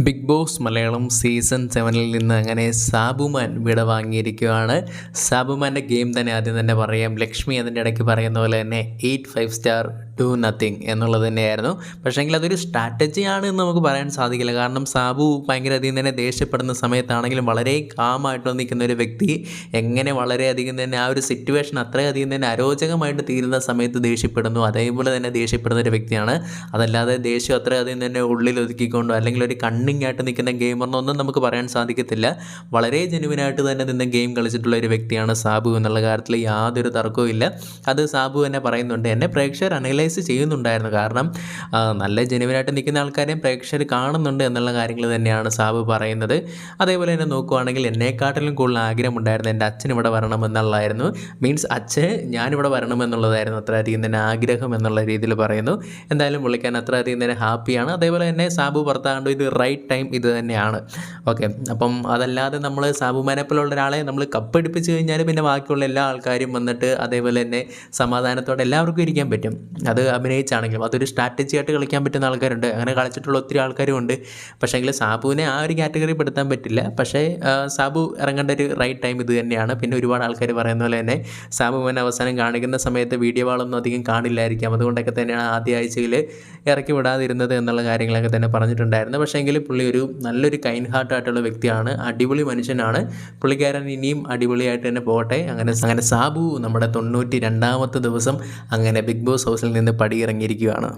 Big boss Malayalam season 7 നിന്ന് അങ്ങനെ സാബുമാൻ വിട വാങ്ങിയിരിക്കുകയാണ്. സാബുമാൻ്റെ ഗെയിം തന്നെ ആദ്യം തന്നെ പറയാം. ലക്ഷ്മി അതിൻ്റെ ഇടയ്ക്ക് പറയുന്ന പോലെ തന്നെ 8 5 സ്റ്റാർ ഡു നത്തിങ് എന്നുള്ളത് തന്നെയായിരുന്നു. പക്ഷേങ്കിൽ അതൊരു സ്ട്രാറ്റജിയാണ് എന്ന് നമുക്ക് പറയാൻ സാധിക്കില്ല. കാരണം സാബു ഭയങ്കര അധികം തന്നെ ദേഷ്യപ്പെടുന്ന സമയത്താണെങ്കിലും വളരെ കാമായിട്ട് നിൽക്കുന്ന ഒരു വ്യക്തി എങ്ങനെ വളരെയധികം തന്നെ ആ ഒരു സിറ്റുവേഷൻ അത്രയധികം തന്നെ അരോചകമായിട്ട് തീരുന്ന സമയത്ത് ദേഷ്യപ്പെടുന്നു, അതേപോലെ തന്നെ ദേഷ്യപ്പെടുന്ന ഒരു വ്യക്തിയാണ്. അതല്ലാതെ ദേഷ്യം അത്രയധികം തന്നെ ഉള്ളിൽ ഒതുക്കിക്കൊണ്ടോ അല്ലെങ്കിൽ ഒരു കണ്ണിങ് ആയിട്ട് നിൽക്കുന്ന ഗെയിമറിനൊന്നും നമുക്ക് പറയാൻ സാധിക്കത്തില്ല. വളരെ ജെനുവിനായിട്ട് തന്നെ നിന്ന് ഗെയിം കളിച്ചിട്ടുള്ള ഒരു വ്യക്തിയാണ് സാബു എന്നുള്ള കാര്യത്തിൽ യാതൊരു തർക്കവും ഇല്ല. അത് സാബു തന്നെ പറയുന്നുണ്ട്. എന്നെ പ്രേക്ഷകർ അനലൈസ് ചെയ്യുന്നുണ്ടായിരുന്നു. കാരണം നല്ല ജെനുവിനായിട്ട് നിൽക്കുന്ന ആൾക്കാരെയും പ്രേക്ഷകർ കാണുന്നുണ്ട് എന്നുള്ള കാര്യങ്ങൾ തന്നെയാണ് സാബു പറയുന്നത്. അതേപോലെ തന്നെ നോക്കുവാണെങ്കിൽ എന്നെക്കാട്ടിലും കൂടുതൽ ആഗ്രഹമുണ്ടായിരുന്നു എൻ്റെ അച്ഛൻ ഇവിടെ വരണമെന്നുള്ളതായിരുന്നു. മീൻസ് അച്ഛന് ഞാനിവിടെ വരണമെന്നുള്ളതായിരുന്നു അത്രയധികം തന്നെ ആഗ്രഹം എന്നുള്ള രീതിയിൽ പറയുന്നു. എന്തായാലും വിളിക്കാൻ അത്രയധികം തന്നെ ഹാപ്പിയാണ്. അതേപോലെ തന്നെ സാബു പുറത്താകേണ്ട ഇത് റൈറ്റ് ടൈം ഇത് തന്നെയാണ്. ഓക്കെ, അപ്പം അതല്ലാതെ നമ്മൾ സാബുമാനെ പോലുള്ള ഒരാളെ നമ്മൾ കപ്പടിപ്പിച്ച് കഴിഞ്ഞാൽ പിന്നെ ബാക്കിയുള്ള എല്ലാ ആൾക്കാരും വന്നിട്ട് അതേപോലെ തന്നെ സമാധാനത്തോടെ എല്ലാവർക്കും ഇരിക്കാൻ പറ്റും. അത് അഭിനയിച്ചാണെങ്കിലും അതൊരു സ്ട്രാറ്റജി ആയിട്ട് കളിക്കാൻ പറ്റുന്ന ആൾക്കാരുണ്ട്. അങ്ങനെ കളിച്ചിട്ടുള്ള ഒത്തിരി ആൾക്കാരും ഉണ്ട്. പക്ഷേങ്കിൽ സാബുവിനെ ആ ഒരു കാറ്റഗറി പെടുത്താൻ പറ്റില്ല. പക്ഷേ സാബു ഇറങ്ങേണ്ട ഒരു റൈറ്റ് ടൈം ഇത് തന്നെയാണ്. പിന്നെ ഒരുപാട് ആൾക്കാർ പറയുന്ന പോലെ തന്നെ സാബുവിനെ അവസാനം കാണിക്കുന്ന സമയത്ത് വീഡിയോ വാളൊന്നും അധികം കാണില്ലായിരിക്കാം. അതുകൊണ്ടൊക്കെ തന്നെയാണ് ആദ്യ ആഴ്ചയിൽ ഇറക്കി വിടാതിരുന്നത് എന്നുള്ള കാര്യങ്ങളൊക്കെ തന്നെ പറഞ്ഞിട്ടുണ്ടായിരുന്നു. പക്ഷേങ്കിൽ പുള്ളി ഒരു നല്ലൊരു കൈൻഡ് ഹാർട്ടായിട്ടുള്ള വ്യക്തിയാണ്, അടിപൊളി മനുഷ്യനാണ്. പുള്ളിക്കാരൻ ഇനിയും അടിപൊളിയായിട്ട് തന്നെ പോകട്ടെ. അങ്ങനെ സാബു നമ്മുടെ 92ാമത്തെ ദിവസം അങ്ങനെ ബിഗ് ബോസ് ഹൗസിൽ നിന്ന് പടിയിറങ്ങിയിരിക്കുകയാണ്.